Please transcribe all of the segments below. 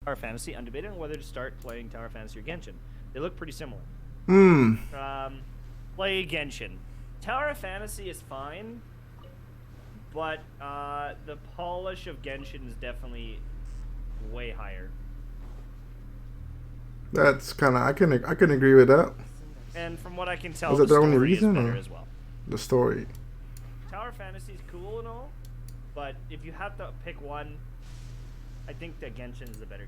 Tower Fantasy. I'm debating whether to start playing Tower Fantasy or Genshin. They look pretty similar. Hmm. Play Genshin. Tower Fantasy is fine, but the polish of Genshin is definitely way higher. That's kind of I can agree with that. And from what I can tell, Is the that the only story is reason, better or as well. the story? Tower Fantasy is cool and all, but if you have to pick one, I think that Genshin is the better.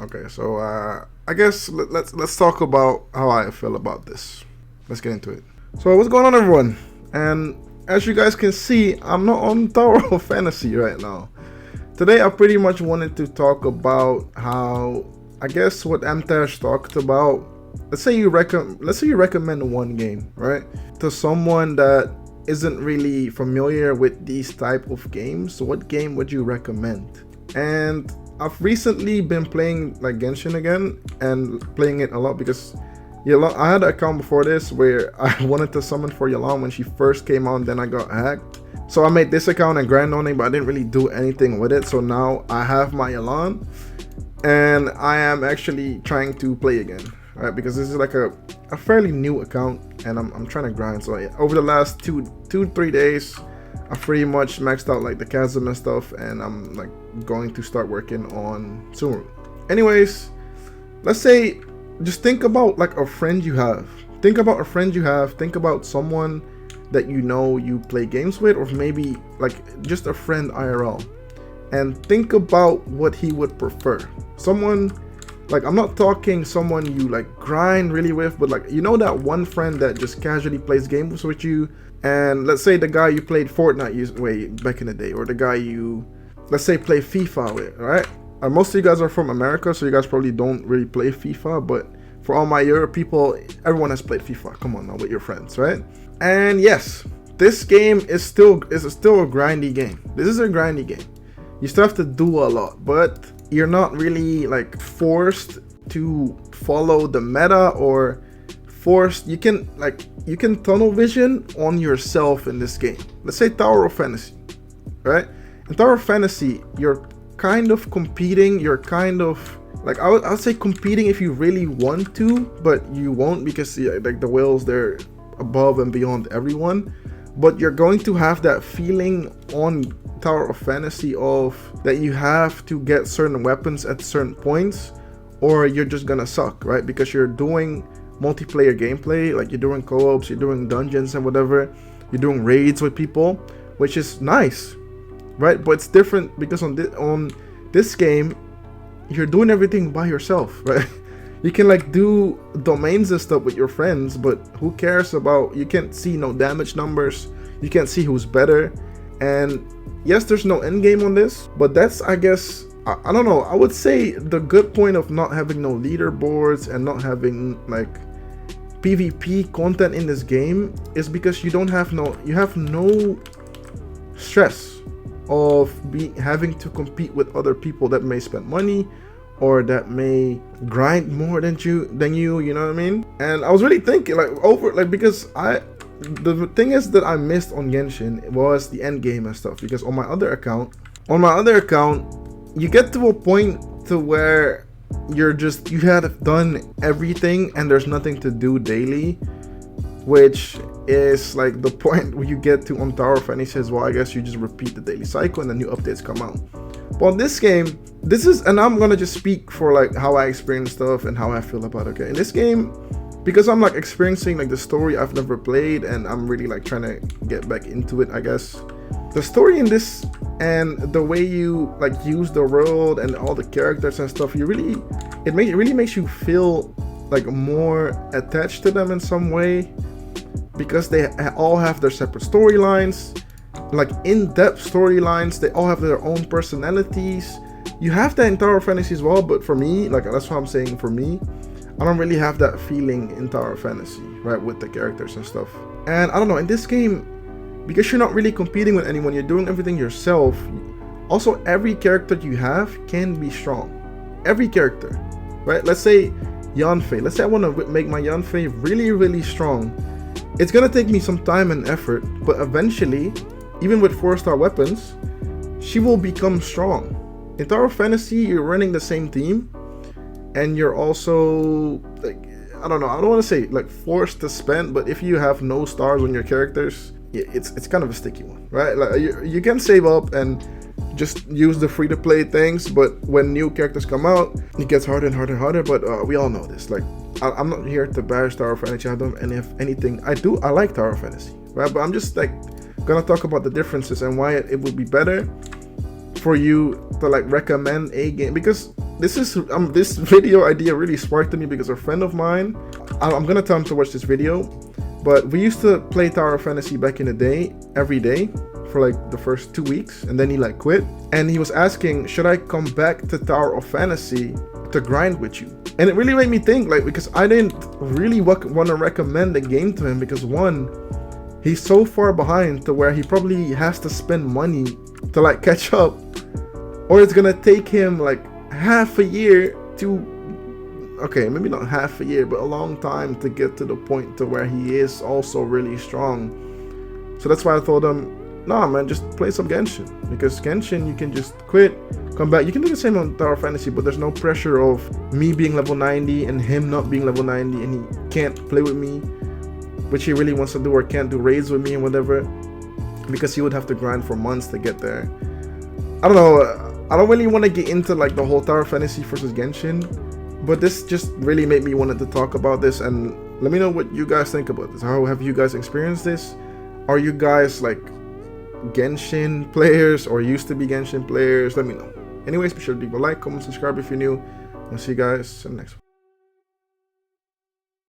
Okay, so I guess let's talk about how I feel about this. Let's get into it. So what's going on, everyone? And as you guys can see, I'm not on Tower of Fantasy right now. Today I pretty much wanted to talk about how, I guess, what 𝙀𝙓𝙋𝘼𝙉𝘿 talked about. Let's say you recommend one game, right, to someone that isn't really familiar with these type of games. So what game would you recommend? And I've recently been playing like Genshin again and playing it a lot because I had an account before this where I wanted to summon for Yelan when she first came out, and then I got hacked. So I made this account and grind on it, but I didn't really do anything with it. So now I have my Yelan and I am actually trying to play again, right? Because this is like a fairly new account and I'm trying to grind. So over the last 3 days, I pretty much maxed out like the chasm and stuff, and I'm like going to start working on Sumeru. Anyways, let's say just think about like a friend you have. Think about a friend you have. Think about someone that you know you play games with, or maybe like just a friend IRL, and think about what he would prefer. Someone like, I'm not talking someone you like grind really with, but like, you know, that one friend that just casually plays games with you. And let's say the guy you played Fortnite way back in the day, or the guy you, let's say, play FIFA with, right? Most of you guys are from America, so you guys probably don't really play FIFA, but for all my Europe people, everyone has played FIFA. Come on now, with your friends, right? And yes, this game is still a grindy game. This is a grindy game. You still have to do a lot, but you're not really like forced to follow the meta, or forced. You can tunnel vision on yourself in this game. Let's say Tower of Fantasy, right? In Tower of Fantasy, you're kind of competing. You're kind of like, I would say competing if you really want to, but you won't, because like the whales, they're above and beyond everyone. But you're going to have that feeling on Tower of Fantasy of that you have to get certain weapons at certain points, or you're just gonna suck, right? Because you're doing multiplayer gameplay, like you're doing co-ops, you're doing dungeons and whatever, you're doing raids with people, which is nice, right? But it's different because on this game, you're doing everything by yourself, right? You can like do domains and stuff with your friends, but who cares about, you can't see no damage numbers, you can't see who's better. And yes, there's no end game on this, but that's, I guess, I don't know, I would say the good point of not having no leaderboards and not having like PvP content in this game is because you have no stress of having to compete with other people that may spend money or that may grind more than you, you know what I mean? And I was really thinking because the thing is that I missed on Genshin was the end game and stuff, because on my other account, you get to a point to where you have done everything and there's nothing to do daily, which is like the point where you get to on Tower of Fantasy as well. I guess you just repeat the daily cycle and then new updates come out. But in this game, and I'm gonna just speak for like how I experience stuff and how I feel about it. Okay, in this game, because I'm like experiencing like the story I've never played, and I'm really like trying to get back into it, I guess. The story in this and the way you like use the world and all the characters and stuff, it really makes you feel like more attached to them in some way, because they all have their separate storylines, like in-depth storylines. They all have their own personalities. You have that in Tower of Fantasy as well, but for me, like, that's what I'm saying, for me, I don't really have that feeling in Tower of Fantasy, right, with the characters and stuff. And I don't know, in this game, because you're not really competing with anyone, you're doing everything yourself. Also, every character you have can be strong. Every character, right? Let's say Yanfei. Let's say I want to make my Yanfei really, really strong. It's gonna take me some time and effort, but eventually, even with 4-star weapons, she will become strong. In Tower of Fantasy, you're running the same team, and you're also like, I don't know, I don't want to say like forced to spend, but if you have no stars on your characters, it's kind of a sticky one, right? Like you can save up and just use the free-to-play things, but when new characters come out, it gets harder and harder and harder. But we all know this. Like, I'm not here to bash Tower of Fantasy, and if anything, I like Tower of Fantasy, right? But I'm just like gonna talk about the differences and why it would be better for you to like recommend a game, because this video idea really sparked to me because a friend of mine, I'm gonna tell him to watch this video, but we used to play Tower of Fantasy back in the day every day for like the first 2 weeks, and then he like quit, and he was asking, should I come back to Tower of Fantasy to grind with you? And it really made me think, like, because I didn't really want to recommend the game to him, because one, he's so far behind to where he probably has to spend money to like catch up, or it's gonna take him like half a year to, okay, maybe not half a year, but a long time to get to the point to where he is also really strong. So that's why I told him, nah man, just play some Genshin, because Genshin you can just quit, come back. You can do the same on Tower of Fantasy, but there's no pressure of me being level 90 and him not being level 90 and he can't play with me, which he really wants to do, or can't do raids with me and whatever, because he would have to grind for months to get there. I don't know, I don't really want to get into like the whole Tower of Fantasy versus Genshin, but this just really made me wanted to talk about this, and let me know what you guys think about this. How have you guys experienced this? Are you guys like Genshin players or used to be Genshin players? Let me know. Anyways, be sure to leave a like, comment, subscribe if you're new. I'll see you guys in the next one.